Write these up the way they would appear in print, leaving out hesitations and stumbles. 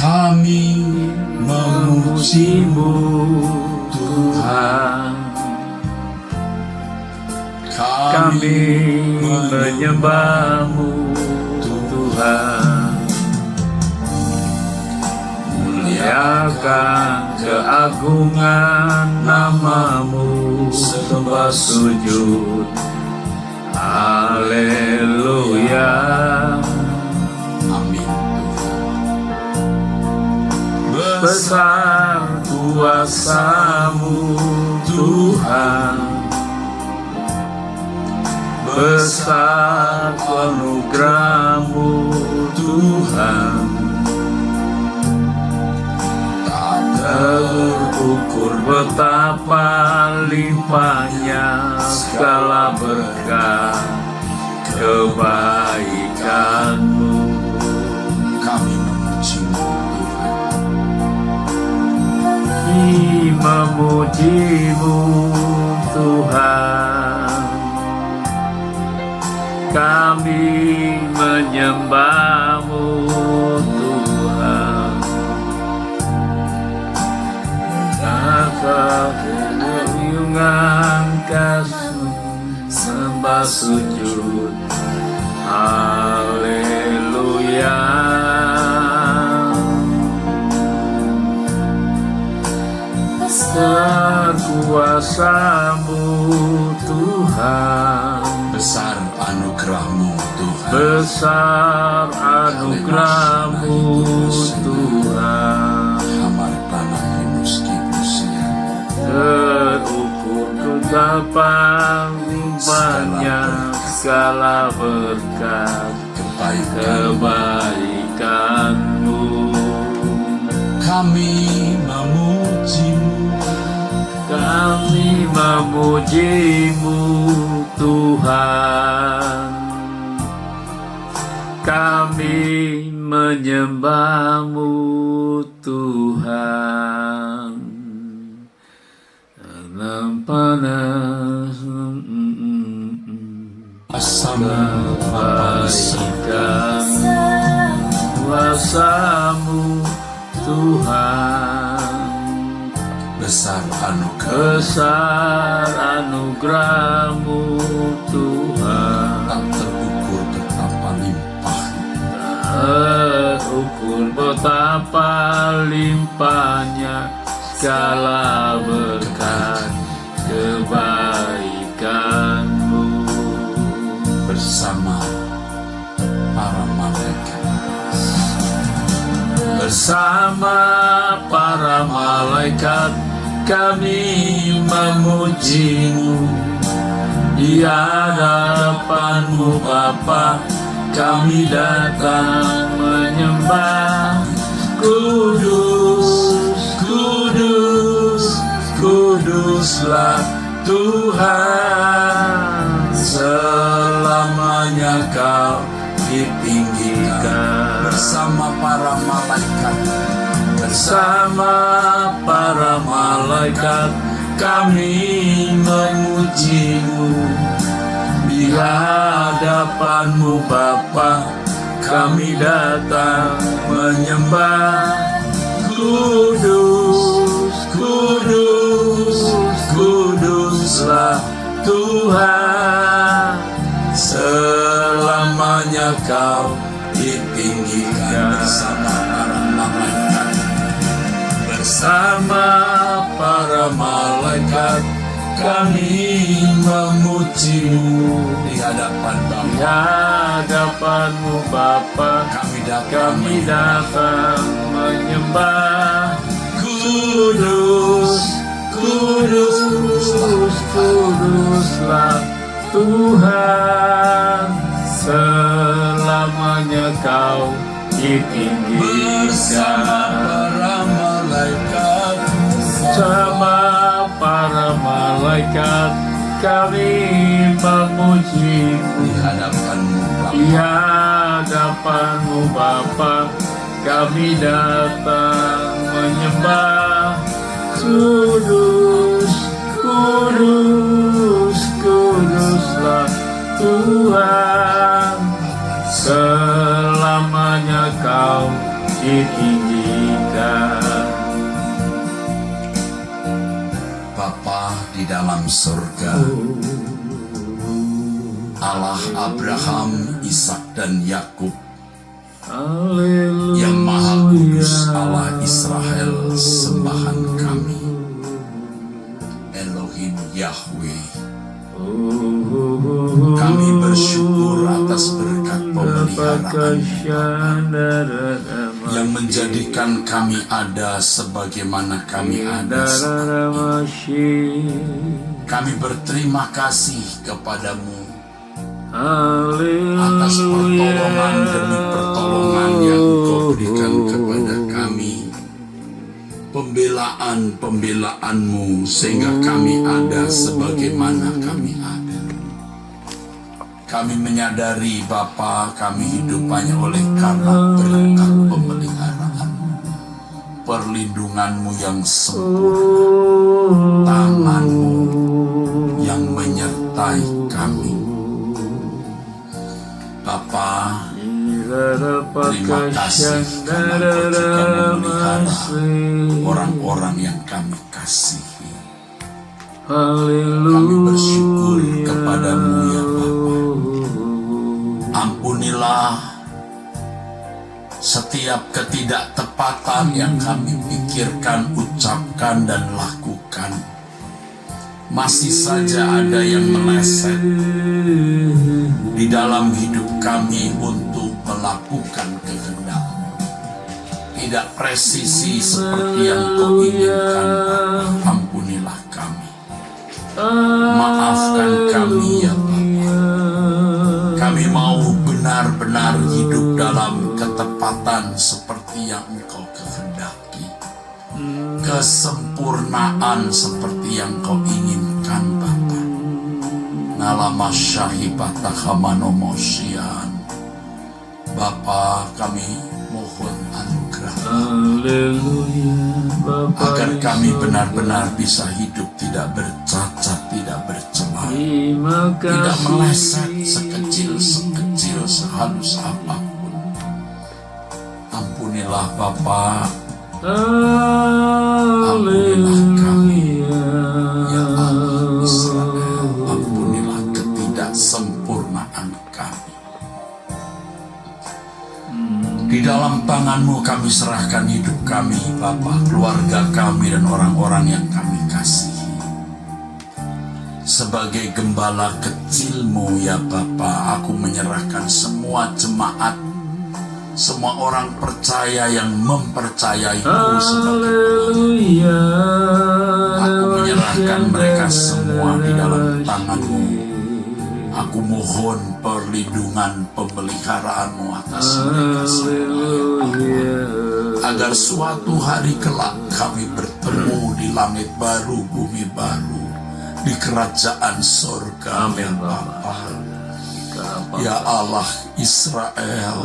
Kami memuji-Mu, Tuhan. kami Menyembah-Mu, Tuhan. Muliakan keagungan nama-Mu, sembah sujud. Haleluya. Amin Tuhan. Besar kuasa-Mu, Tuhan. Besar anugerah-Mu, Tuhan. Tak Terukur betapa limpahnya segala berkat kebaikan-Mu. kami memuji-Mu Tuhan. Memuji-Mu, Tuhan. Kami menyembah-Mu, Tuhan. Atas keringan kasih sembah sujud. Haleluya. Besar kuasa-Mu, Tuhan. Besar anugerah-Mu Tuhan. Besar anugerah-Mu, Tuhan. Hamar tanah himus-kipusia. Terukur betapa limpahnya segala berkat kebaikan-Mu. Kami memuji-Mu. Kami memuji-Mu, Tuhan. Kami menyembah-Mu, Tuhan. Dalam panas kebaikan kuasa-Mu, Tuhan. Besar anugerah. Besar anugerah-Mu, Tuhan. Tak terukur betapa limpah. Terukur betapa limpahnya segala berkat kebaikan-Mu. Bersama para malaikat. Bersama para malaikat kami memuji-Mu. Di hadapan-Mu Bapa kami datang menyembah. Kudus, kudus, kuduslah Tuhan. Selamanya Kau ditinggikan. Bersama para malaikat. Bersama para malaikat kami memuji-Mu. Di hadapan-Mu Bapa kami datang menyembah. Kudus, kudus, kuduslah Tuhan. Selamanya Kau ditinggikan. Bersama para malaikat. Bersama para malaikat kami memuji-Mu. Di hadapan Di Bapa hadapan-Mu Bapa kami datang menyembah. Kudus, kudus, kuduslah Tuhan. Selamanya Kau ditinggikan. para malaikat. Bersama para malaikat kami memuji-Mu. Di hadapan-Mu Bapa Di hadapan-Mu Bapa kami datang menyembah. Kudus, kudus, kuduslah Tuhan. Selamanya Kau ditinggikan. Bapa di dalam surga, Allah Abraham, Ishak dan Yakub, yang Maha Kudus, Allah Israel, sembahan kami, Elohim Yahweh. Kami bersyukur atas berkat pemeliharaan yang menjadikan kami ada sebagaimana kami ada sekarang. Kami berterima kasih kepadamu atas pertolongan demi pertolongan yang Engkau berikan kepada kami, pembelaan-pembelaanmu sehingga kami ada sebagaimana kami ada. Kami menyadari Bapa, kami hidup hanya oleh karena berkat pemeliharaan, perlindunganmu yang sempurna, tanganmu yang menyertai kami. Bapa, terima kasih karena Engkau juga memelihara orang-orang yang kami kasihi. Kami bersyukur kepadamu ya Bapa. Ampunilah setiap ketidaktepatan yang kami pikirkan, ucapkan, dan lakukan. Masih saja ada yang meleset di dalam hidup kami untuk melakukan kehendak-Mu. Tidak presisi seperti yang Kau inginkan, Bapa. Ampunilah kami. Maafkan kami ya Bapa. Kami mau benar-benar hidup dalam ketepatan seperti yang Engkau kehendaki. Kesempurnaan seperti yang Kau inginkan Bapa. Nalama syahibata hamanomosian. Bapa, kami mohon anugerah agar kami benar-benar bisa hidup tidak bercacat, tidak bercela, tidak meleset sekecil-sekecil, sehalus apapun. Ampunilah Bapa, ampunilah kami ya Allah Israel, ampunilah ketidaksempurnaan kami. Di dalam tangan-Mu kami serahkan hidup kami Bapa, keluarga kami dan orang-orang yang kami kasihi. Sebagai gembala kecil-Mu ya Bapa, aku menyerahkan semua jemaat, semua orang percaya yang mempercayai-Ku sebagai Tuhan. Aku menyerahkan mereka semua di dalam tangan-Mu. Aku mohon perlindungan pemeliharaan-Mu atas mereka semua ya Allah. Agar suatu hari kelak kami bertemu di langit baru, bumi baru, di kerajaan surga ya Bapa. Ya Allah Israel,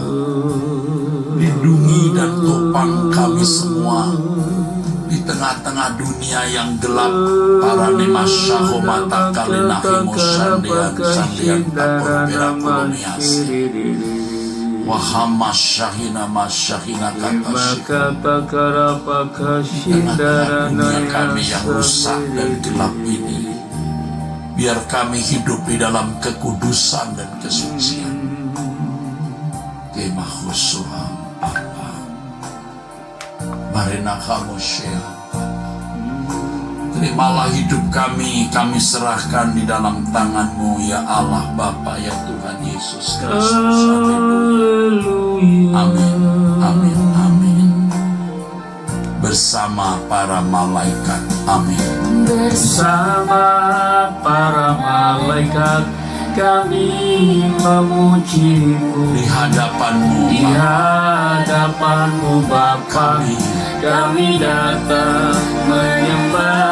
lindungi dan topang kami semua di tengah-tengah dunia yang gelap. Para nimasyahomata kalinahimusandian takor berakolomias wahamasyahina masyahina katasyik. Di tengah dunia kami yang rusak dan gelap ini, biar kami hidup di dalam kekudusan dan kesucian. Kemahusuhan Bapa, marina kamu syah. Terimalah hidup kami serahkan di dalam tangan-Mu ya Allah Bapa, ya Tuhan Yesus Kristus. Amin, amin, amin. Bersama para malaikat, amin. Bersama para malaikat kami memuji-Mu. Di hadapan-Mu, Di hadapan-Mu Bapa, kami datang menyembah.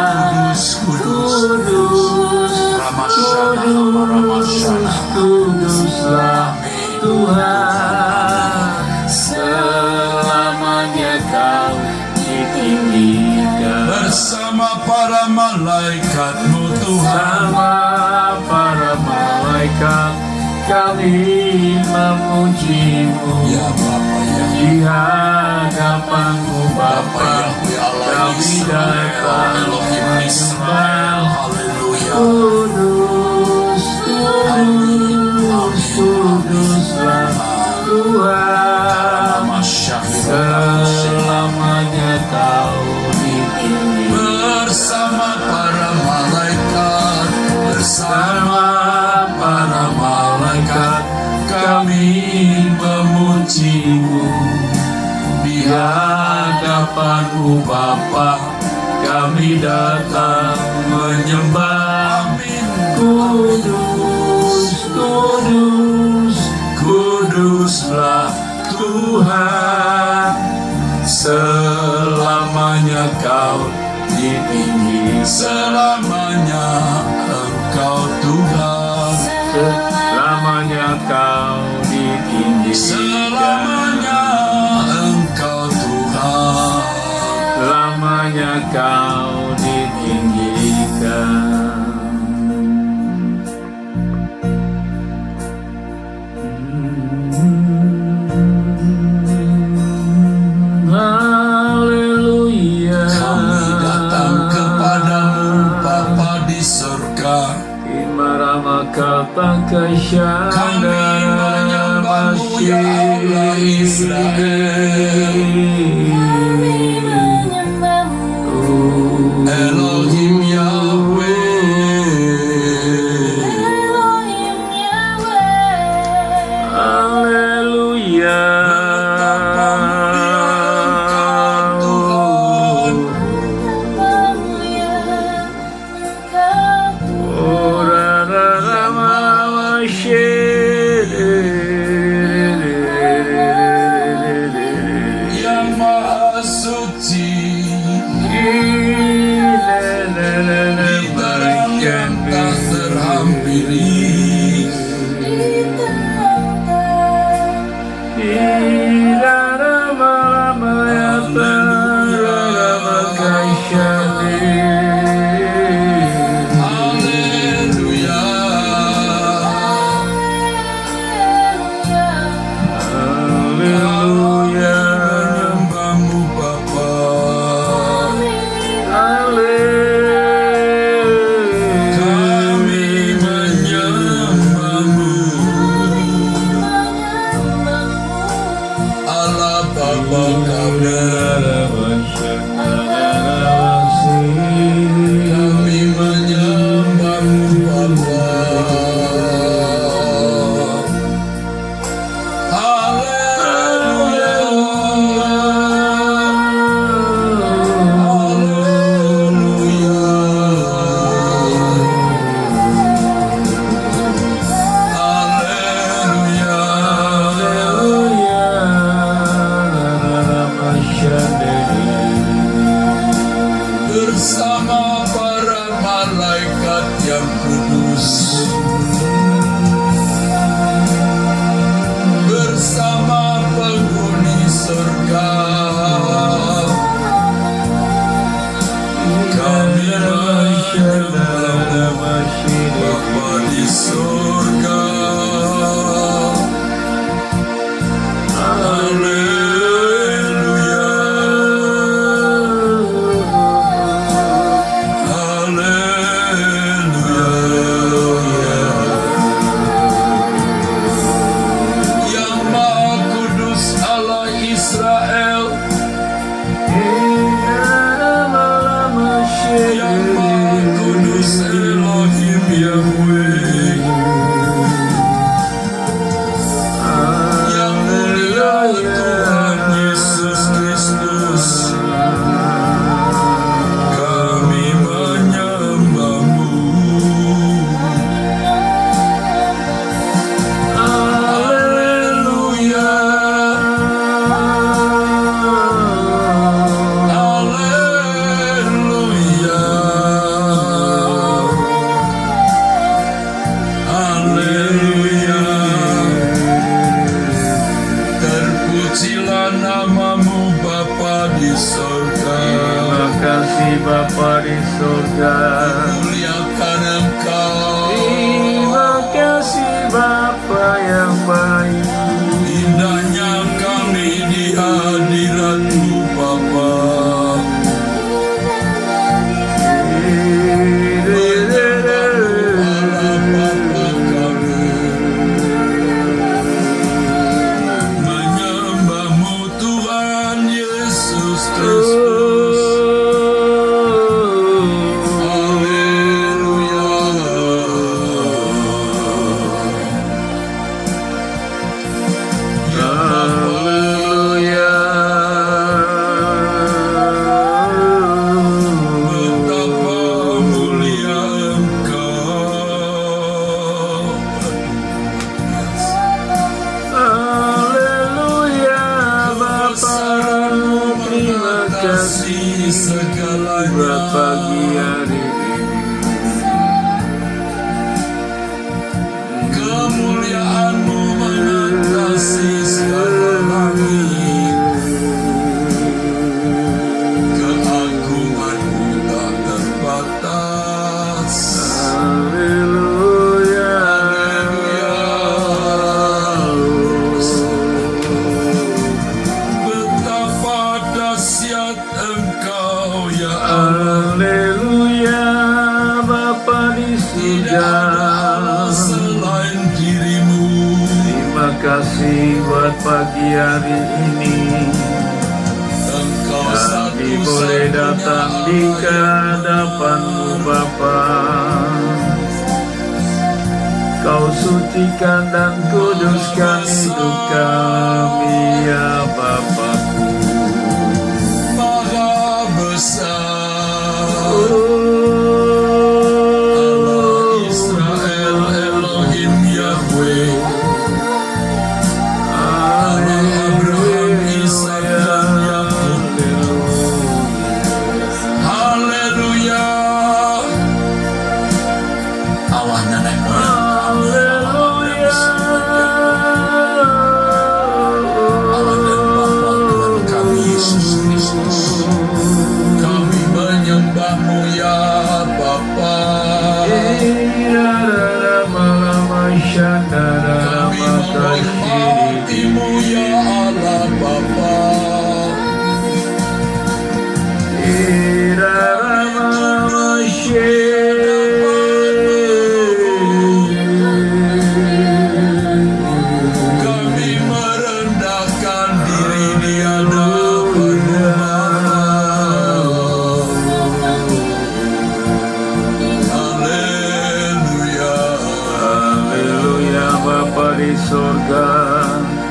Kudus, kuduslah Tuhan, selamanya Kau ditinggikan. bersama para malaikat-Mu Tuhan. Bersama para malaikat kami memuji-Mu. Ya Bapa, ya di hadapan-Mu Bapa Bapa, Yahweh Allah kami Israel, datang Elohim Israel, haleluya. kudus, kudus, kuduslah Tuhan. Selamanya Kau di tinggi Bersama para malaikat, bersama para malaikat, kami memuji-Mu. Di hadapan-Mu Bapa, kami datang menyembah. Kudus, kudus, kuduslah Tuhan. Selamanya Kau di tinggi, selamanya Engkau Tuhan, selamanya Kau ditinggikan, selamanya Engkau Tuhan. selamanya Kau ditinggikan. Haleluya. Kami datang kepadamu Bapa di surga, kami menyembah-Mu ya Allah Israel, Elohim Yahweh. Haleluya. Yang Maha Suci, bintang yang tak terhampiri, haleluya. Menyembah-Mu Bapa, kami menyembah-Mu Allah Bapa kami. Kami menyembah-Mu Bapa. Haleluya. Haleluya. Bersama para malaikat yang kudus, bersama penghuni surga, kami menyembah Bapa di surga. Haleluya. Haleluya. Yang Maha Kudus Allah Israel, yang Maha Kudus Elohim Yahweh, yang mulia Tuhan Yesus Kristus, kami menyembah-Mu. Haleluya. Haleluya. Haleluya. Terpujilah nama-Mu Bapa di surga. Terima kasih Bapa di surga. Muliakan Engkau. Terima kasih Bapa yang baik. Indahnya kami di Bapa. Menyembahmu Tuhan Yesus Kristus. Haleluya. Ya Haleluya. betapa mulia Engkau. Haleluya Bapa, terima kasih segalanya. buat pagi hari ini. Kemuliaan-Mu mengatasi segala langit. Keagungan-Mu tak terbatas. Haleluya. Betapa dahsyat Engkau ya Allah. Haleluya Bapa di Tidak ada Allah surga. selain diri-Mu. Terima kasih buat pagi hari ini. Engkau Kami boleh datang di hadapan-Mu Bapa. Kau sucikan dan kuduskan hidup kami ya Bapakku. Maha besar. Oh, Israel Elohim Yahweh. Abraham, Ishak, dan Yakub. Haleluya. Allah nenek moyang kami, Allah dan Bapa Tuhan kami Yesus Kristus. Kami menyembah-Mu ya Bapa. Kami menghormati-Mu ya Allah Bapa. Kami merendahkan diri di hadapan-Mu Haleluya. Haleluya Bapa di surga.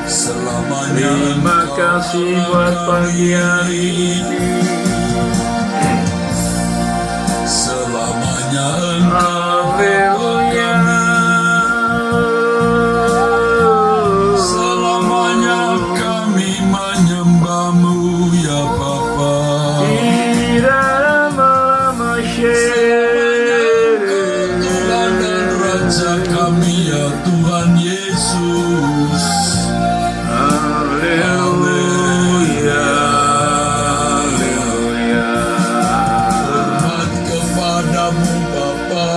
Selamanya Terima Engkau kasih buat pagi hari ini. Selamanya Engkau Haleluya. Selamanya kami menyembah-Mu ya Bapa. Tuhan dan Raja kami ya Tuhan Yesus. Haleluya. Haleluya. Hormat kepada-Mu Bapa.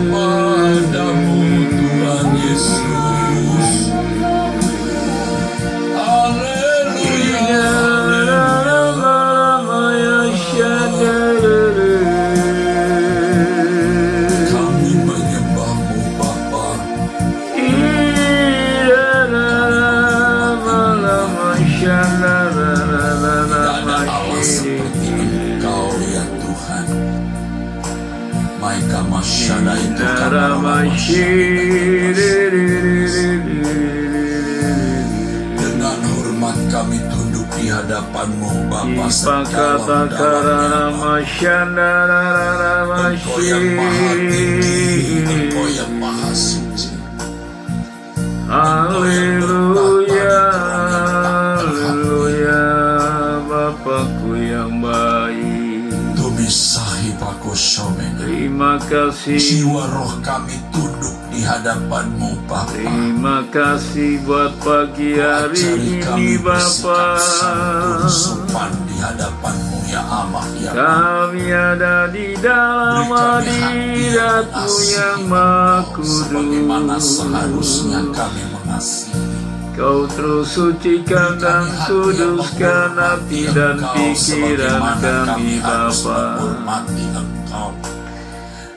Kepadamu Tuhan Yesus. Haleluya. Kami menyembah-Mu Bapa. Tidak ada Allah seperti Engkau ya Tuhan. Maika masyada itu dengan hormat kami tunduk di hadapan-Mu Bapa sedalam-dalamnya. Engkau yang maha tinggi, Engkau yang maha suci. Haleluya, haleluya, Bapakku yang baik. Tumisahi Paku Somena. Terima kasih. Jiwa roh kami tunduk di hadapan-Mu Bapa. Terima kasih buat pagi hari ini Bapa. Sopan di hadapan-Mu ya Allah ya Bapa. Kami ada di dalam hadirat-Mu yang Maha Kudus. Sebagaimana seharusnya kami mengasihi. Kau terus sucikan dan kuduskan hati dan pikiran kami Bapa.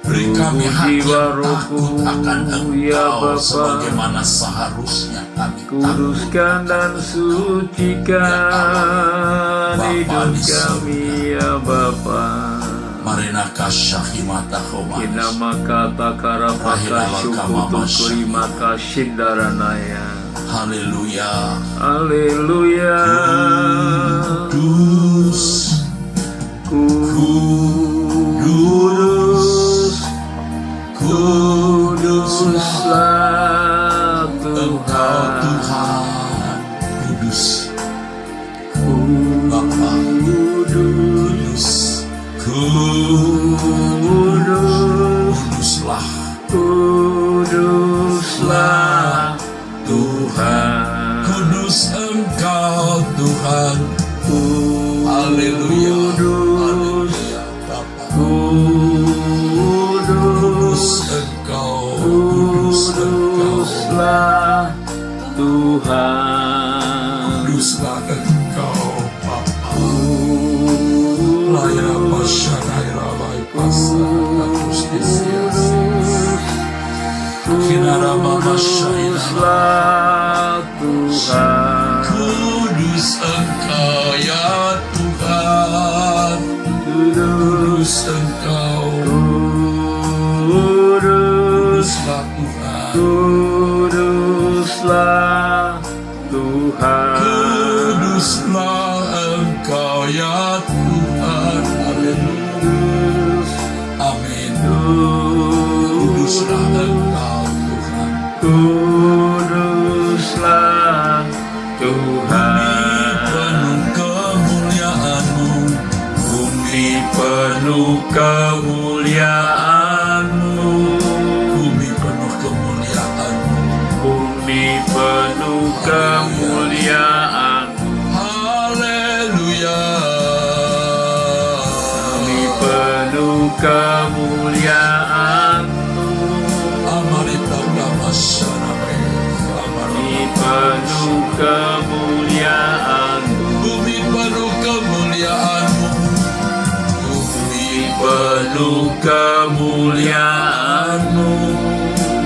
Beri kami hati yang takut akan Ya Engkau Bapa. sebagaimana seharusnya kami Kuduskan dan sucikan hidup kami ya Bapa. Marina kasyahimata khomais. Inama kata karapaka syukutu kurimaka shindaranaya. Haleluya. Haleluya. Kudus, Kudus, kuduslah Engkau Tuhan. Tuhan. Kudus, Bapa. Kudus, Kudus, kuduslah kuduslah Tuhan. Kudus Engkau Tuhan. Haleluya. Haleluya Bapa. Kudus Engkau. Kudus Engkau. Kuduslah Tuhan. Kuduslah Engkau Bapa. Laira pasyaraira lai pasara kudus Kinarama masyaira. Kuduslah Tuhan. Kudus Engkau ya Tuhan. Kudus Engkau. Kuduslah Tuhan. Kuduslah Tuhan. Kuduslah Engkau ya Tuhan. Haleluya. Amin. Kuduslah Engkau Tuhan. Kuduslah Tuhan. Kemuliaan-Mu. Bumi penuh kemuliaan-Mu. Bumi penuh kemuliaan-Mu. Bumi penuh kemuliaan-Mu. Haleluya. Bumi penuh kemuliaan-Mu. Amarita Brahmasyaname. Bumi penuh kemuliaan-Mu. Bumi penuh kemuliaan-Mu. Bumi Penuh kemuliaan-Mu.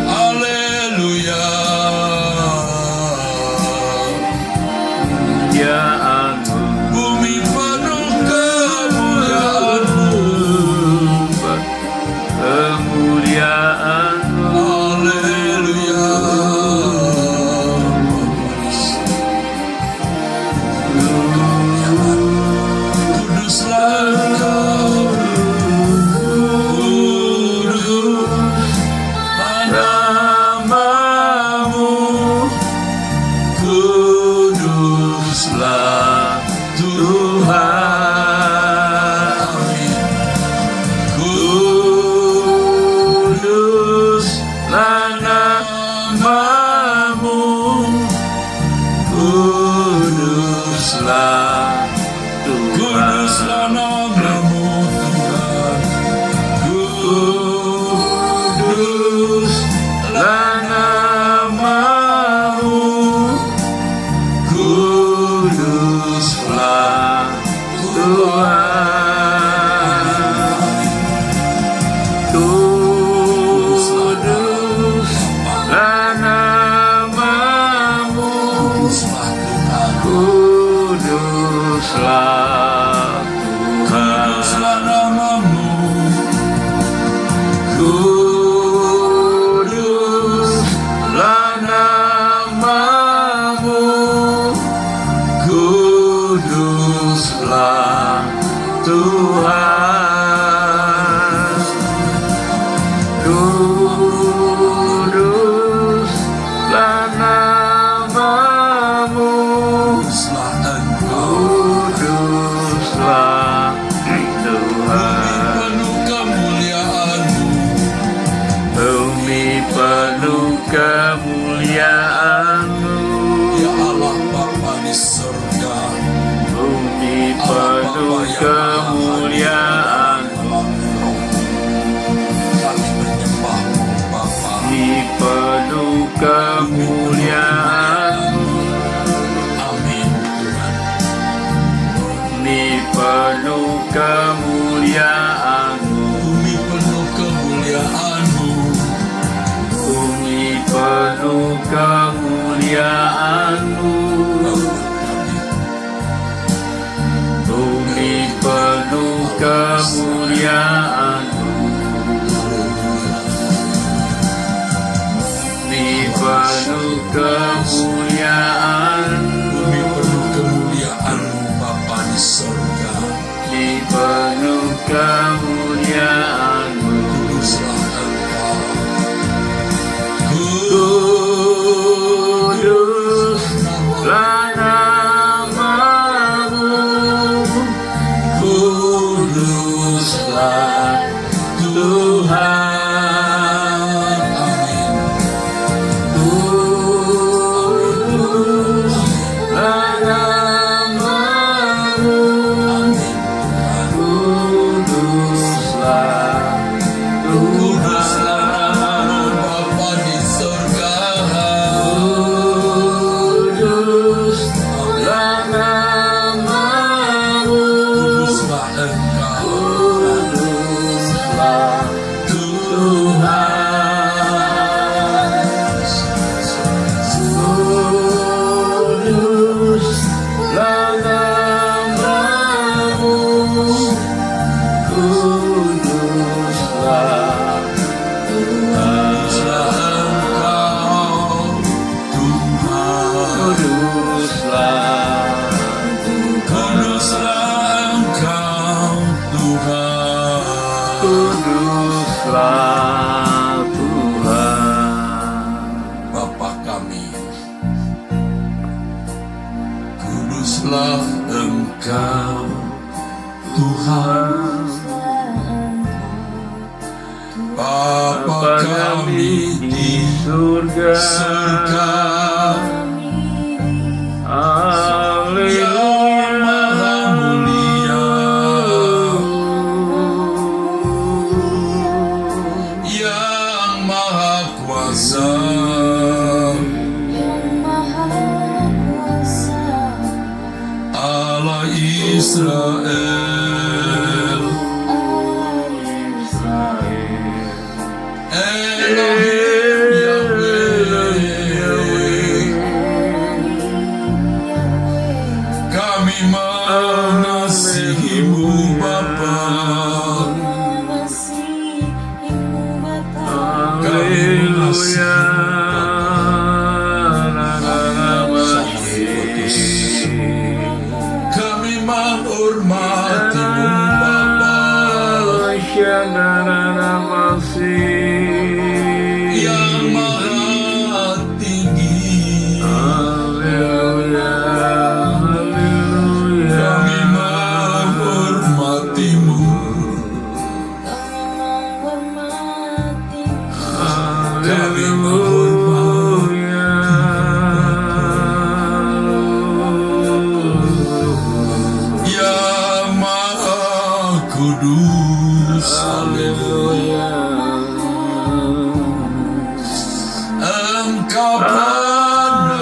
Haleluya. Kemuliaan-Mu. Bumi penuh kemuliaan-Mu. Kemuliaan-Mu. Haleluya. Kuduslah Engkau. Kudus Namamu. Kuduslah Tuhan. Amin. Kuduslah namamu. Kuduslah Kuduslah Tuhan. namamu Tuhan. Kuduslah namamu. Kuduslah Tuhan. Kuduslah namamu. Kuduslah Tuhan. Kuduslah Kuduslah Tuhan. namamu. Kuduslah namamu. Kuduslah Tuhan. Kuduslah namamu. Kuduslah Engkau. Kuduslah Tuhan. Penuh kemuliaan-Mu. Bumi penuh kemuliaan-Mu. Ya Allah Bapa di surga. Bumi penuh kemuliaan-Mu. Kami menyembah-Mu Bapa. Bumi penuh kemuliaan-Mu. kemuliaan-Mu. Amin Tuhan. Bumi penuh kemuliaan-Mu. Bumi penuh kemuliaan-Mu. Bumi penuh kemuliaan-Mu. Bumi penuh kemuliaan-Mu. Bumi penuh kemuliaan. Bumi penuh kemuliaan-Mu Bapa di surga. Bumi penuh kemuliaan-Mu. Kuduslah Engkau. Kuduslah nama-Mu. Kuduslah Tuhan. Amin. Kuduslah nama-Mu. Amin Tuhan. Kuduslah Kuduslah namamu Bapa di surga. Kuduslah nama-Mu. Kuduslah Engkau. Kuduslah Kuduslah nama-Mu. Kuduslah Kuduslah Engkau Tuhan. Kuduslah Kuduslah Engkau Tuhan. Kuduslah Tuhan. Bapa kami, kuduslah Engkau Tuhan. Bapa kami di surga. Yang Maha Mulia, Yang Maha Kuasa, Allah Israel, Elohim Yahweh. Kami mengasihi-Mu Bapa. Kami mengasihi-Mu. Kami menghormati-Mu Bapa. Yang Maha Tinggi. Kami menghormati-Mu. Kami menghormati Yang Maha Kudus. Engkau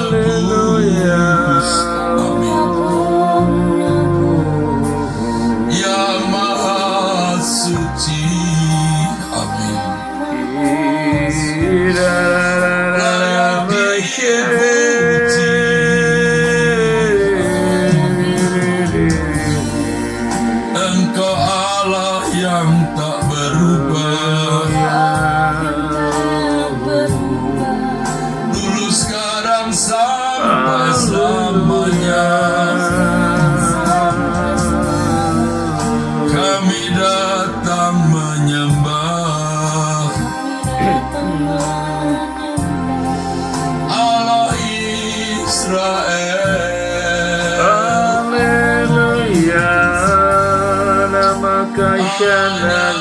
penebus. Amin. Yang Maha Suci. Amin. Layak dipuji. Engkau Allah yang tak berubah. Dulu sekarang sampai selamanya. Kami datang menyembah Allah Israel. Haleluya, nama kasih dan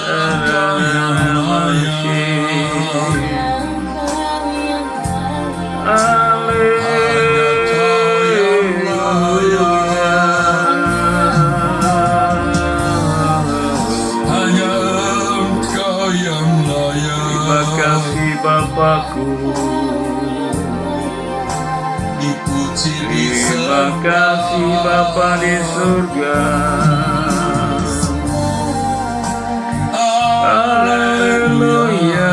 Hanya Engkau yang layak. Terima kasih Bapakku. Terima kasih Bapa di surga. Haleluya.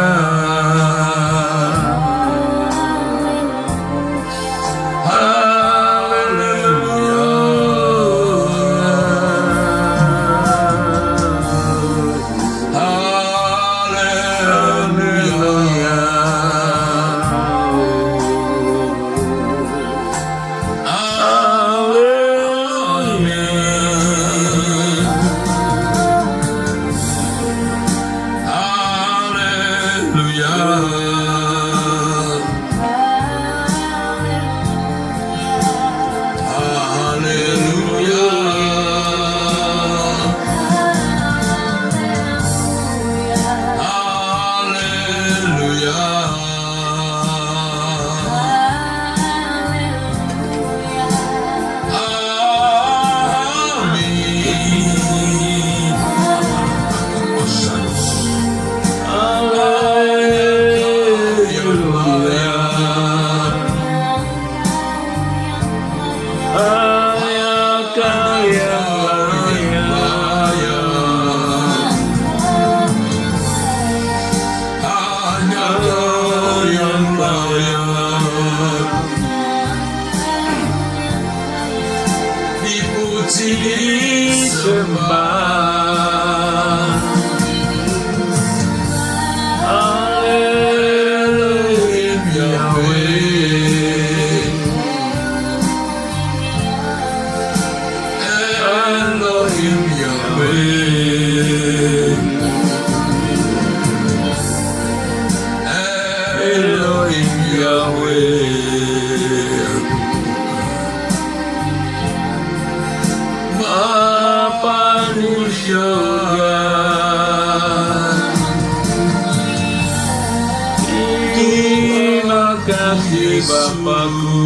Terima kasih Bapakku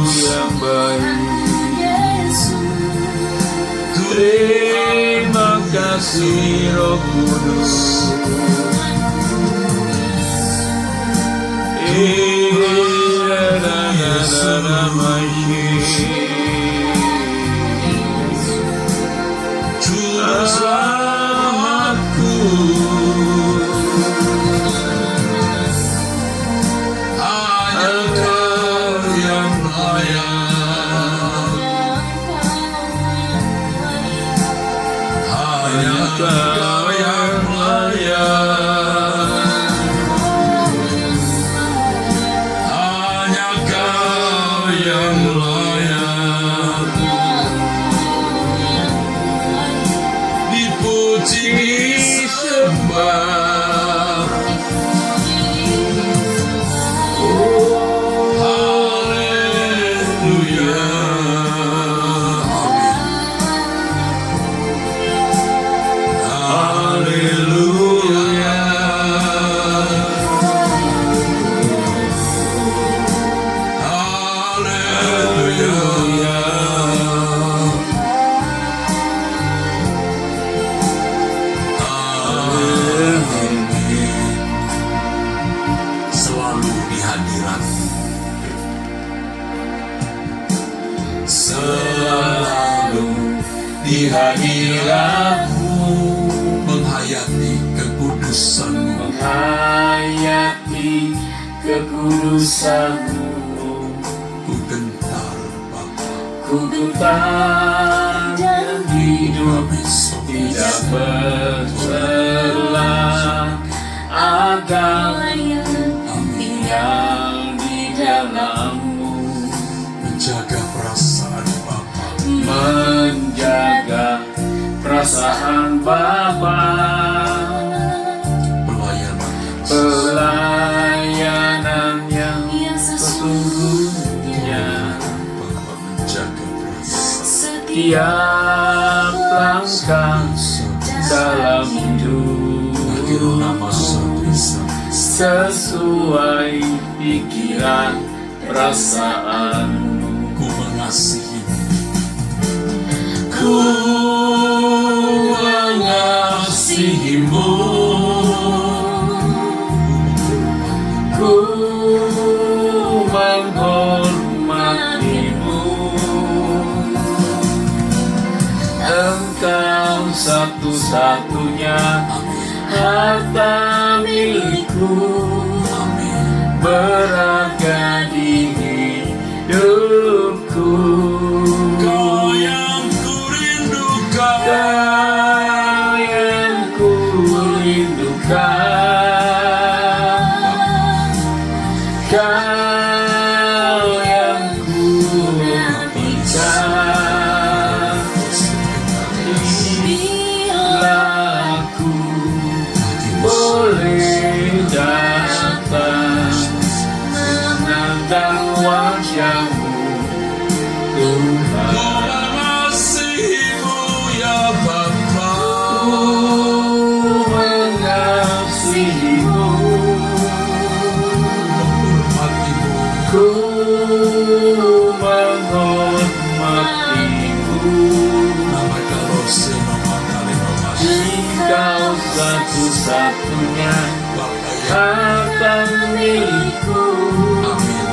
yang baik. Terima kasih Roh Kudus. Selamatku, hanya Kau yang layak, hanya Kau yang layak, hanya Kau yang layak. Dipuji disembah, haleluya, haleluya, haleluya. Selalu di hadirat-Mu, selalu di hadirat-Mu, menghayati kekudusan-Mu, menghayati kekudusan-Mu. ku gentar Bapa, Ku gentar dan hidup besok tidak bercelah, agar tinggal di dalam-Mu, menjaga perasaan Bapa, menjaga perasaan Bapa, pelayanan yang sesungguhnya, Bapa menjaga perasaan setiap langkah dalam hidup nama Sang sesuai pikiran perasaan-Mu. ku mengasihi-Mu, Ku mengasihi-Mu, ku menghormati satu-satunya Amin. harta milikku, Amin. berharga di hidupku. Kau yang kurindukan, Kau yang ku rindukan, Kau yang ku nantikan. Bila aku boleh datang menandang wajah-Mu, Tuhan. ku mengasihimu ya Bapa. Ku mengasihimu, Menghormatimu, ku menghormatimu. nama kalau senoma kali Engkau satu-satunya Bapa yang harta milikku, amin.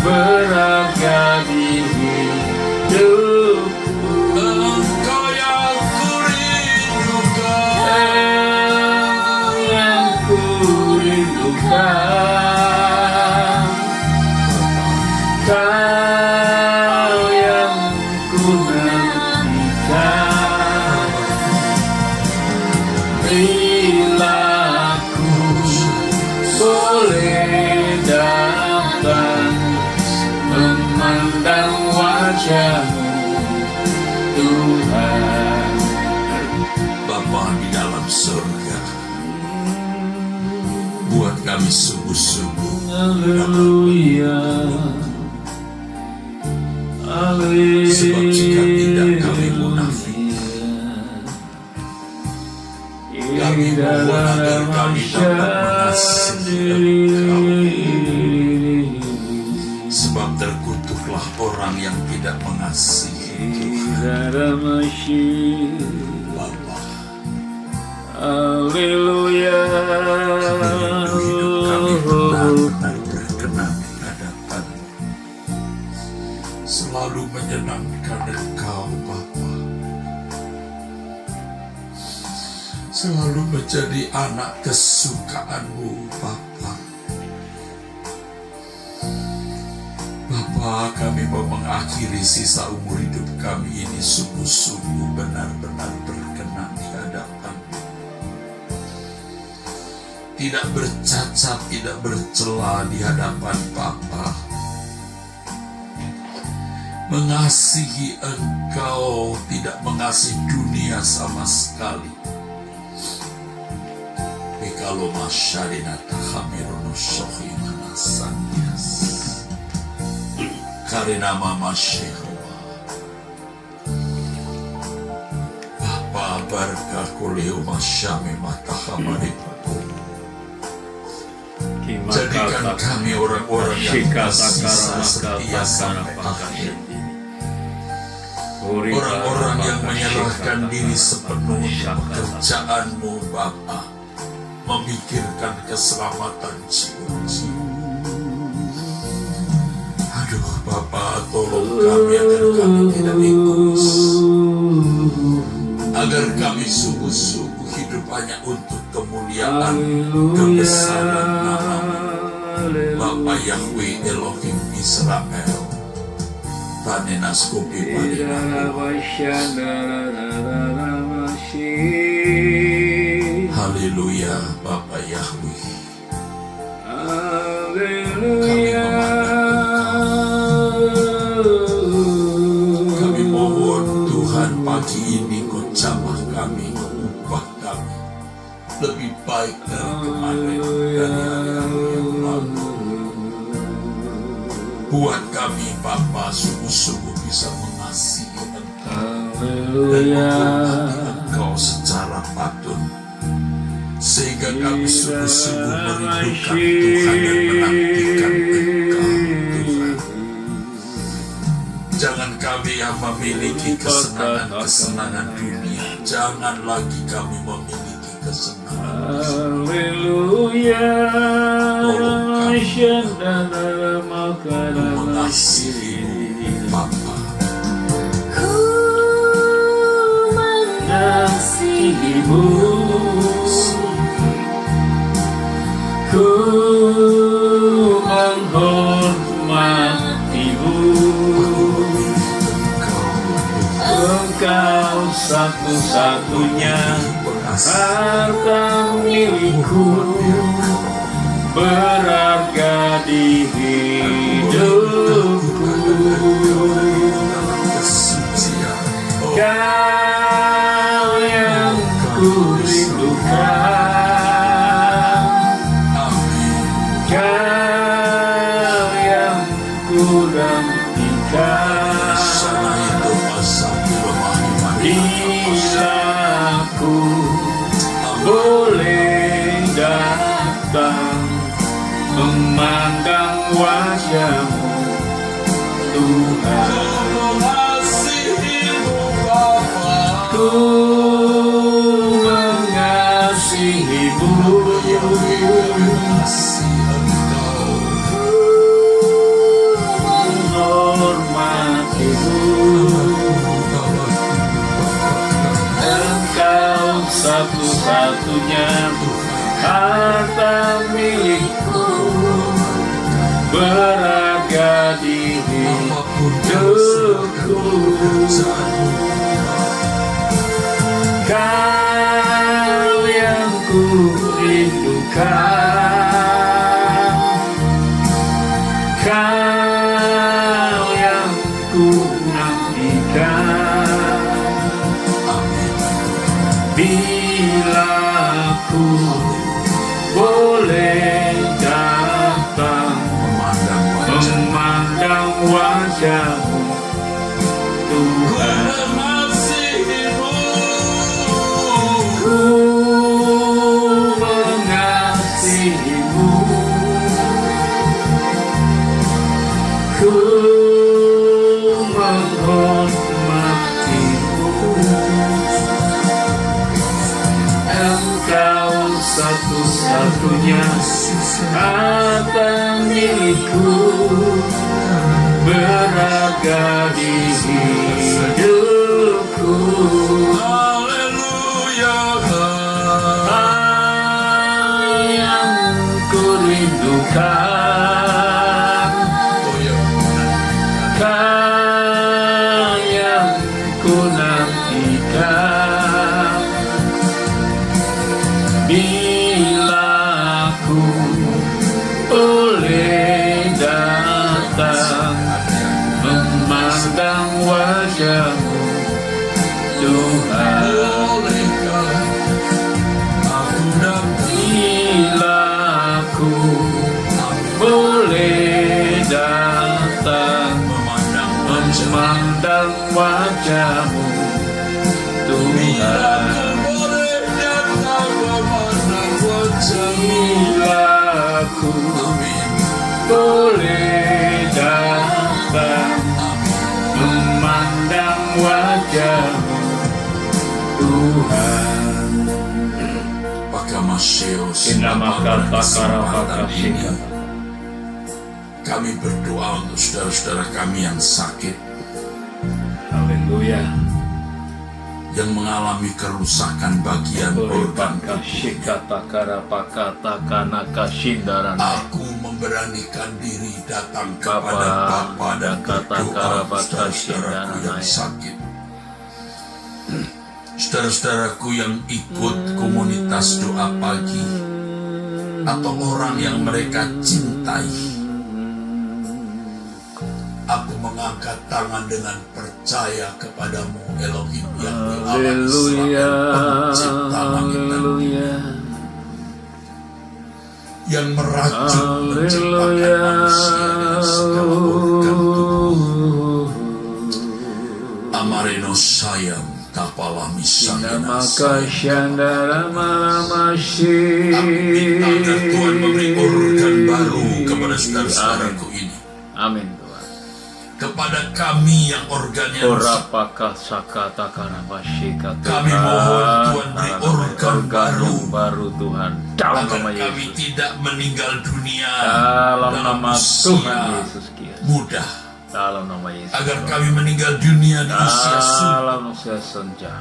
berharga di hidupku. Engkau yang kurindukan, Kau yang ku rindukan, Kau yang ku nantikan. Bila aku boleh datang memandang wajah-Mu, Tuhan. Bapa di dalam surga, buat kami sungguh-sungguh Haleluya, haleluya. Sebab jika tidak, kami munafik. Kami mohon agar kami dapat mengasihi Engkau. Sebab terkutuklah orang yang tidak mengasihi Tuhan. Bapa, Haleluya. hidup kami benar-benar berkenan di hadapan-Mu. Selalu menyenangkan Engkau Bapa. Selalu menjadi anak kesukaan-Mu Bapa. Bapa, kami mau mengakhiri sisa umur hidup kami ini sungguh-sungguh benar-benar berkenan di hadapan-Mu. Tidak bercacat, tidak bercela di hadapan Bapa. Mengasihi Engkau, tidak mengasihi dunia sama sekali. Kalau masyadina tahamirono sohi manasanias karena mama Shehowa Bapa barka kuleu masyami matahamaripaku. Jadikan kami orang-orang yang bersisa setia sampai akhir. Orang-orang yang menyerahkan diri sepenuhnya pekerjaan-Mu Bapa, memikirkan keselamatan jiwa-jiwa. Aduh Bapa, tolong kami agar kami tidak egois, agar kami sungguh-sungguh hidup hanya untuk kemuliaan kebesaran nama-Mu Bapa Yahweh Elohim Israel. Tanenas kopi padina. Haleluya Bapa Yahweh. Kami mohon Tuhan pagi ini Kau jamah kami, Kau ubah kami lebih baik dari kemarin, dari hari-hari yang lalu. Buat kami Bapa sungguh-sungguh bisa mengasihi Engkau dan menghormati Engkau secara patut, sehingga kami sungguh-sungguh merindukan Tuhan dan menantikan Engkau Tuhan. Jangan kami yang memiliki kesenangan-kesenangan dunia, jangan lagi kami memiliki kesenangan. Haleluya. Tolong kami Mengasihi mengasihi-Mu Bapa. Ku mengasihi mengasihimu, ku menghormatimu. Engkau satu-satunya harta milikku, berharga di hidupku. Kau yang ku rindukan, Kau yang ku nantikan. Bila ku boleh datang memandang wajah-Mu, Tuhan, ku mengasihimu, menghormatimu. Engkau satu-satunya harta milikku, berharga di hidupku. Kau yang ku rindukan, Kau yang ku nantikan. Bila ku boleh datang memandang wajah-Mu, Tuhan, ku mengasihimu, ku menghormatimu. Engkau satu-satunya harta milikku, berharga di hidupku. Kau yang ku rindukan, Kau yang ku nantikan. Bila ku boleh datang memandang wajah-Mu, Tuhan, bila ku boleh datang memandang wajah-Mu, Tuhan, bila ku boleh datang memandang wajah-Mu, Tuhan. Kami berdoa untuk saudara-saudara kami yang sakit, Haleluya. yang mengalami kerusakan bagian organ. Aku memberanikan diri datang kepada Bapa dan berdoa untuk saudara-saudaraku yang sakit. Saudara-saudaraku yang ikut komunitas doa pagi, atau orang yang mereka cintai, aku mengangkat tangan dengan percaya kepadamu, Elohim yang Allah Israel, pencipta langit dan bumi, yang merajut menciptakan manusia dengan segala organ tubuh. Amareno sayang kapala misalnya. Aku minta agar Tuhan memberi organ baru kepada saudara-saudaraku ini. Amin, Tuhan. Kepada kami yang organnya rusak, kami mohon Tuhan beri organ baru Tuhan, dalam agar nama kami Yesus, tidak meninggal dunia dalam nama usia Tuhan Yesus Kristus, muda, dalam nama Yesus, agar kami meninggal dunia di usia dalam usia senja.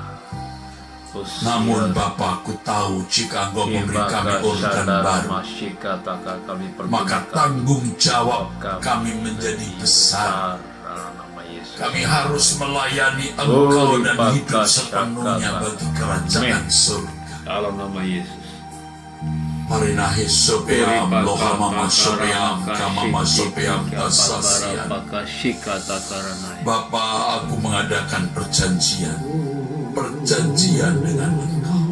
Namun Bapa, aku tahu jika Engkau memberi kami organ baru, maka tanggung jawab kami menjadi besar. Kami harus melayani Engkau dan hidup sepenuhnya bagi kerajaan surga. Dalam nama Yesus. Marinahi sopeam lohama sopeam kamama sopeam tasasian. Bapa, aku mengadakan perjanjian dengan Engkau,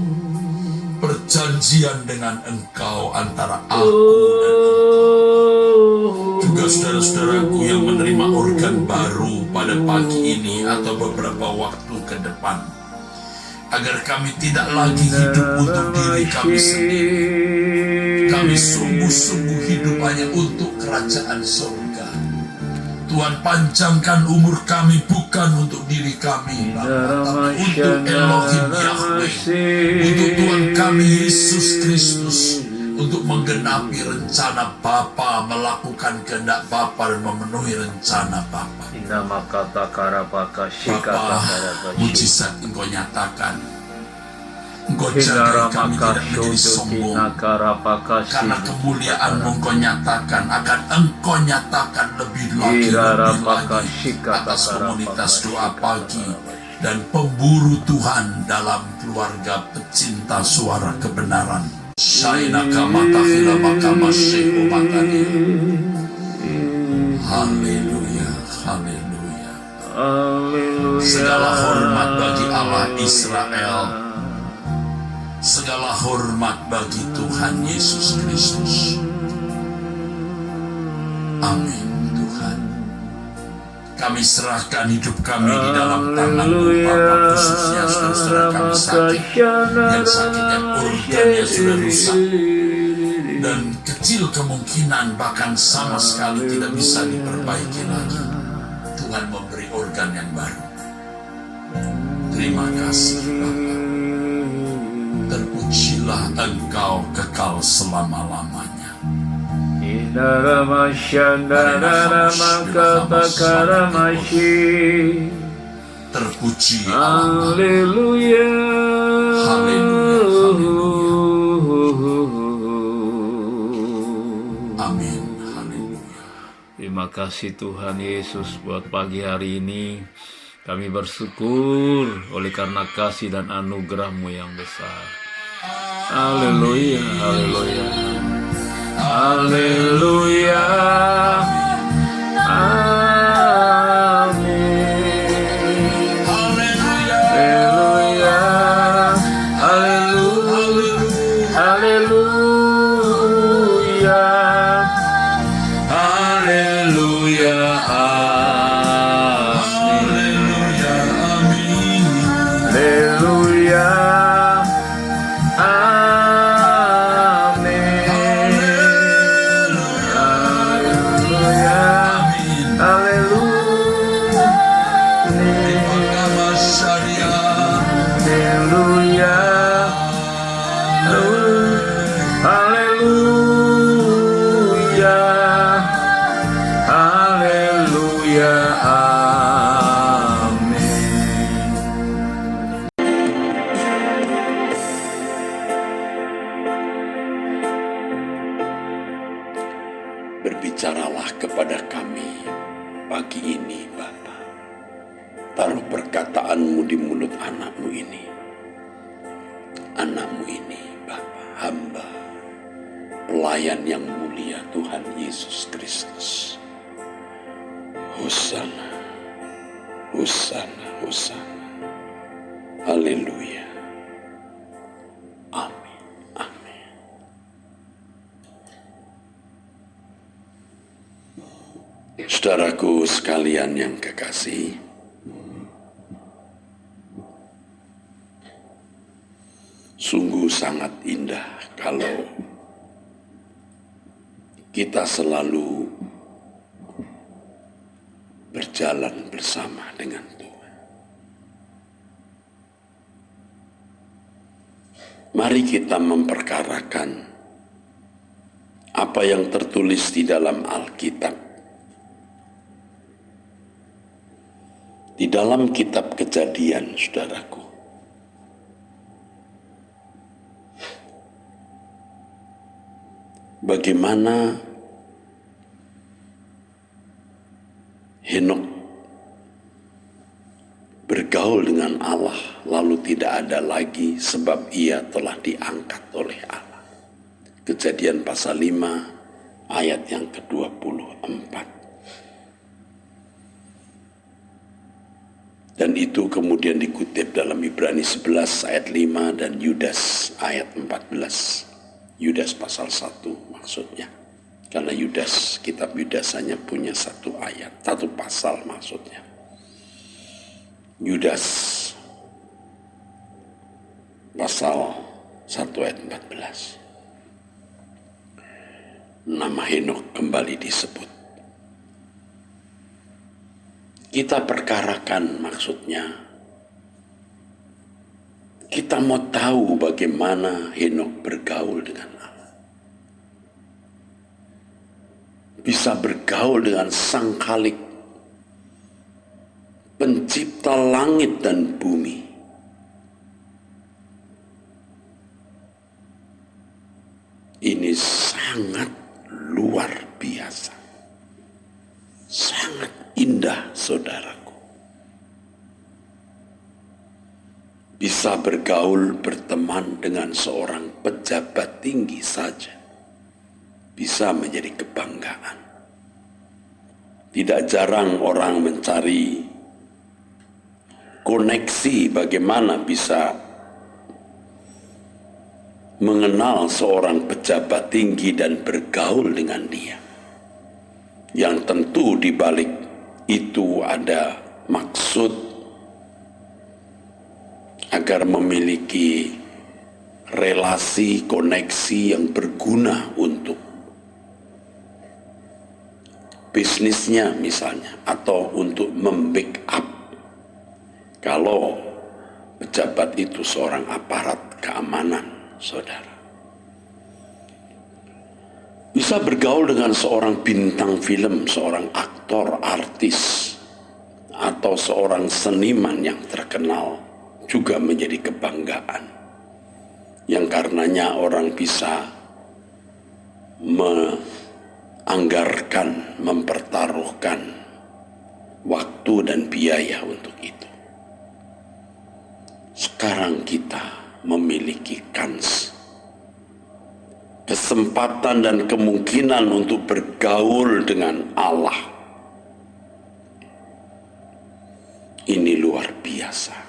perjanjian dengan Engkau antara aku dan Engkau. Juga saudara-saudaraku yang menerima organ baru pada pagi ini atau beberapa waktu ke depan, agar kami tidak lagi hidup untuk diri kami sendiri. Kami sungguh-sungguh hidup hanya untuk kerajaan surga. Tuhan, panjangkan umur kami bukan untuk diri kami, Bapa, tapi untuk Elohim Yahweh, untuk Tuhan kami Yesus Kristus, untuk menggenapi rencana Bapa, melakukan kehendak Bapa dan memenuhi rencana Bapa. Bapa, mujizat Engkau nyatakan. Engkau jaga kami tidak menjadi sombong, karena kemuliaan-Mu Engkau nyatakan, akan Engkau nyatakan lebih lagi atas komunitas doa pagi dan pemburu Tuhan dalam keluarga pecinta suara kebenaran. Shainaka matahila makama shehu matani. Haleluya, haleluya. Segala hormat bagi Allah Israel, segala hormat bagi Tuhan Yesus Kristus. Amin. Tuhan, kami serahkan hidup kami di dalam tangan-Mu, Bapa, khususnya saudara kami sakit, yang sakitnya organnya sudah rusak dan kecil kemungkinan bahkan sama sekali tidak bisa diperbaiki lagi. Tuhan memberi organ yang baru. Terima kasih, Bapa. Terpujilah Engkau kekal selama-lamanya. Terpuji Allah. Haleluya. Haleluya, haleluya. Amin. Haleluya. Terima kasih Tuhan Yesus buat pagi hari ini. Kami bersyukur oleh karena kasih dan anugerah-Mu yang besar. Haleluya, haleluya. Haleluya. Amin. Haleluya. Haleluya. Haleluya. Haleluya. Berbicaralah kepada kami pagi ini, Bapa. Taruh perkataan-Mu di mulut anak-Mu ini. Anak-Mu ini, Bapa, hamba, pelayan yang mulia Tuhan Yesus Kristus. Hosana, Hosana, Hosana. Haleluya. Amin, amin. Saudaraku sekalian yang kekasih, sungguh sangat indah kalau kita selalu berjalan bersama dengan Tuhan. Mari kita memperkarakan apa yang tertulis di dalam Alkitab. Di dalam kitab Kejadian, saudaraku, bagaimana Henokh bergaul dengan Allah lalu tidak ada lagi sebab ia telah diangkat oleh Allah. Kejadian pasal 5 ayat yang ke-24. Dan itu kemudian dikutip dalam Ibrani 11 ayat 5 dan Yudas ayat 14. Yudas pasal 1 maksudnya. Karena Yudas, kitab Yudas hanya punya satu ayat, satu pasal maksudnya. Yudas pasal 1 ayat 14. Nama Henokh kembali disebut. Kita perkarakan maksudnya. Kita mau tahu bagaimana Henokh bergaul dengan Allah. Bisa bergaul dengan Sang Khalik, pencipta langit dan bumi. Ini sangat luar biasa. Sangat indah, saudaraku. Bisa bergaul, berteman dengan seorang pejabat tinggi saja bisa menjadi kebanggaan. Tidak jarang orang mencari koneksi bagaimana bisa mengenal seorang pejabat tinggi dan bergaul dengan dia. Yang tentu di balik itu ada maksud agar memiliki relasi, koneksi yang berguna untuk bisnisnya misalnya, atau untuk membackup kalau pejabat itu seorang aparat keamanan, saudara. Bisa bergaul dengan seorang bintang film, seorang aktor, artis, atau seorang seniman yang terkenal juga menjadi kebanggaan. Yang karenanya orang bisa anggarkan, mempertaruhkan waktu dan biaya untuk itu. Sekarang kita memiliki kans, kesempatan dan kemungkinan untuk bergaul dengan Allah. Ini luar biasa.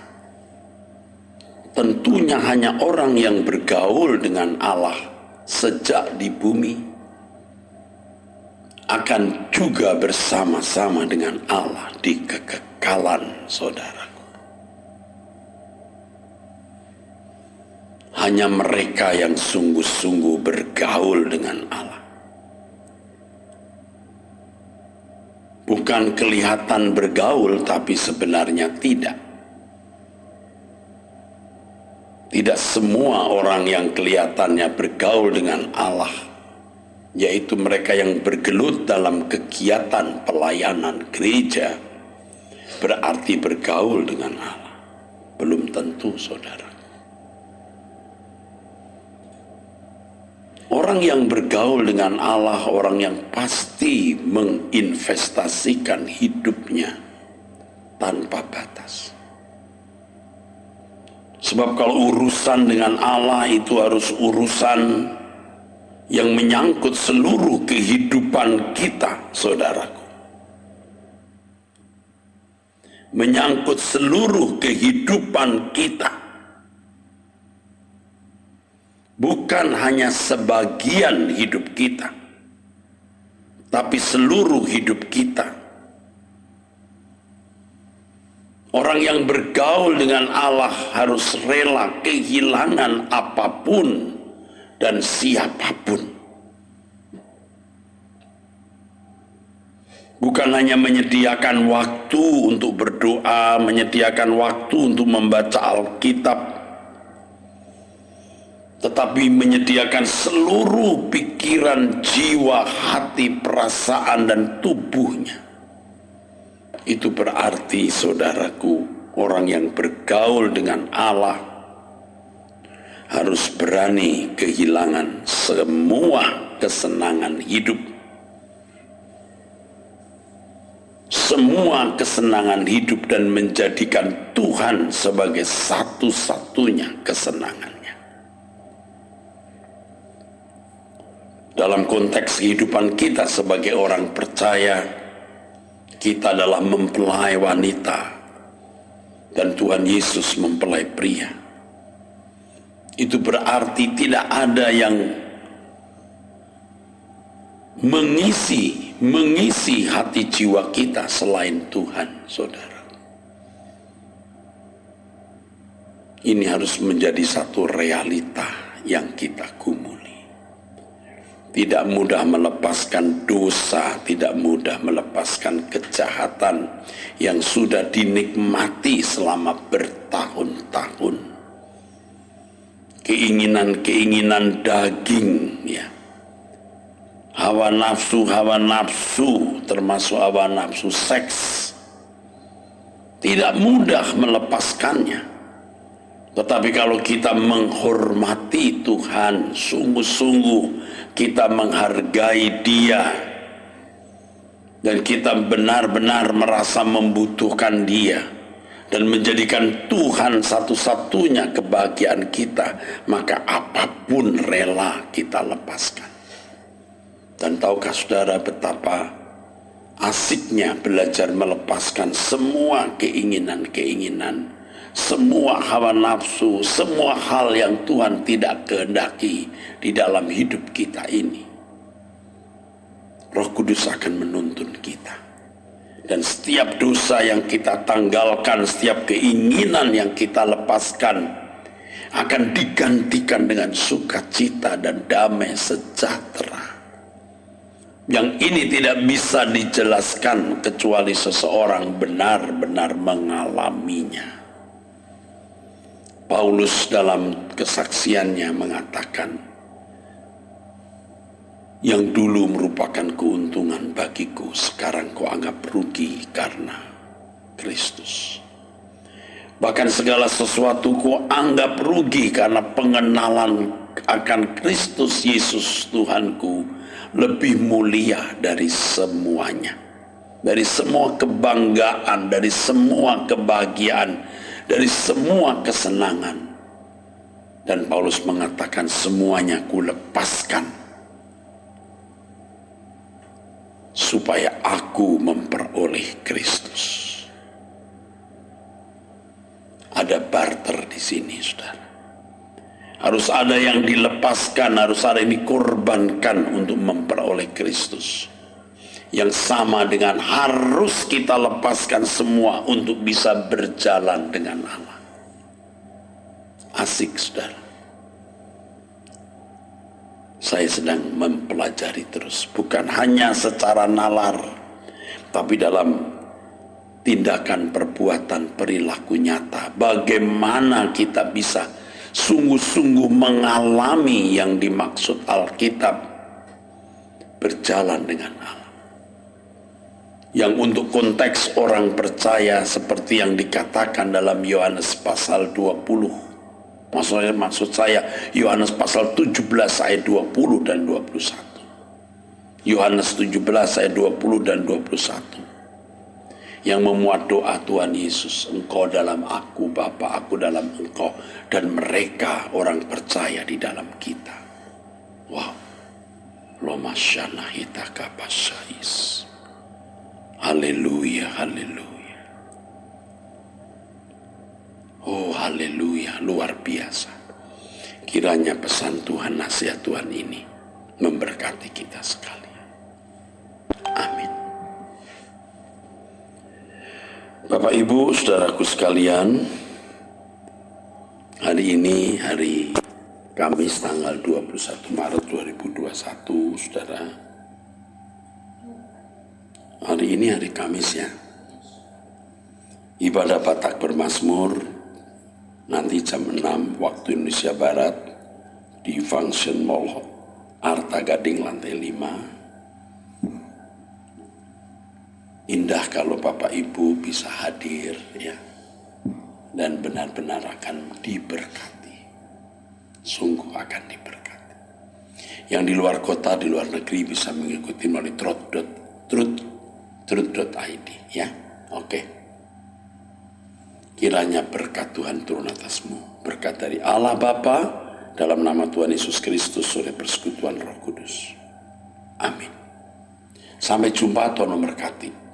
Tentunya hanya orang yang bergaul dengan Allah sejak di bumi akan juga bersama-sama dengan Allah di kekekalan, saudaraku. Hanya mereka yang sungguh-sungguh bergaul dengan Allah. Bukan kelihatan bergaul, tapi sebenarnya tidak. Tidak semua orang yang kelihatannya bergaul dengan Allah, yaitu mereka yang bergelut dalam kegiatan pelayanan gereja, berarti bergaul dengan Allah. Belum tentu, saudara. Orang yang bergaul dengan Allah, orang yang pasti menginvestasikan hidupnya tanpa batas. Sebab kalau urusan dengan Allah itu harus urusan yang menyangkut seluruh kehidupan kita, saudaraku. Menyangkut seluruh kehidupan kita. Bukan hanya sebagian hidup kita, tapi seluruh hidup kita. Orang yang bergaul dengan Allah harus rela kehilangan apapun dan siapapun. Bukan hanya menyediakan waktu untuk berdoa, menyediakan waktu untuk membaca Alkitab, tetapi menyediakan seluruh pikiran, jiwa, hati, perasaan, dan tubuhnya. Itu berarti, saudaraku, orang yang bergaul dengan Allah harus berani kehilangan semua kesenangan hidup. Semua kesenangan hidup dan menjadikan Tuhan sebagai satu-satunya kesenangannya. Dalam konteks kehidupan kita sebagai orang percaya, kita adalah mempelai wanita dan Tuhan Yesus mempelai pria. Itu berarti tidak ada yang mengisi hati jiwa kita selain Tuhan, saudara. Ini harus menjadi satu realita yang kita gumuli. Tidak mudah melepaskan dosa, tidak mudah melepaskan kejahatan yang sudah dinikmati selama bertahun-tahun. Keinginan-keinginan daging, ya. Hawa nafsu termasuk hawa nafsu seks, tidak mudah melepaskannya. Tetapi kalau kita menghormati Tuhan, sungguh-sungguh kita menghargai Dia, dan kita benar-benar merasa membutuhkan Dia dan menjadikan Tuhan satu-satunya kebahagiaan kita, maka apapun rela kita lepaskan. Dan tahukah saudara betapa asiknya belajar melepaskan semua keinginan-keinginan, semua hawa nafsu, semua hal yang Tuhan tidak kehendaki di dalam hidup kita ini. Roh Kudus akan menuntun kita. Dan setiap dosa yang kita tanggalkan, setiap keinginan yang kita lepaskan, akan digantikan dengan sukacita dan damai sejahtera. Yang ini tidak bisa dijelaskan kecuali seseorang benar-benar mengalaminya. Paulus dalam kesaksiannya mengatakan, yang dulu merupakan keuntungan bagiku, sekarang kau anggap rugi karena Kristus. Bahkan segala sesuatu kau anggap rugi karena pengenalan akan Kristus Yesus Tuhanku lebih mulia dari semuanya, dari semua kebanggaan, dari semua kebahagiaan, dari semua kesenangan. Dan Paulus mengatakan semuanya ku lepaskan supaya aku memperoleh Kristus. Ada barter di sini, saudara. Harus ada yang dilepaskan, harus ada yang dikorbankan untuk memperoleh Kristus. Yang sama dengan harus kita lepaskan semua untuk bisa berjalan dengan Allah. Asik, saudara. Saya sedang mempelajari terus, bukan hanya secara nalar, tapi dalam tindakan, perbuatan, perilaku nyata. Bagaimana kita bisa sungguh-sungguh mengalami yang dimaksud Alkitab, berjalan dengan Allah. Yang untuk konteks orang percaya seperti yang dikatakan dalam Yohanes pasal 20. Maksud saya Yohanes pasal 17 ayat 20 dan 21. Yohanes 17 ayat 20 dan 21. Yang memuat doa Tuhan Yesus, Engkau dalam aku, Bapa, aku dalam Engkau, dan mereka orang percaya di dalam kita. Wow. Loma syana hitaka pasais. Haleluya, haleluya. Oh haleluya, luar biasa. Kiranya pesan Tuhan, nasihat Tuhan ini memberkati kita sekalian. Amin. Bapak Ibu, saudaraku sekalian, hari ini hari Kamis tanggal 21 Maret 2021, saudara. Hari ini hari Kamis, ya. Ibadah Batak Bermazmur nanti jam 6 waktu Indonesia Barat di Function Mall Arta Gading lantai 5. Indah kalau Bapak Ibu bisa hadir, ya, dan benar-benar akan diberkati. Sungguh akan diberkati. Yang di luar kota, di luar negeri bisa mengikuti melalui truth.id ya. Oke. Kiranya berkat Tuhan turun atasmu. Berkat dari Allah Bapa, dalam nama Tuhan Yesus Kristus oleh persekutuan Roh Kudus. Amin. Sampai jumpa, Tuhan memberkati.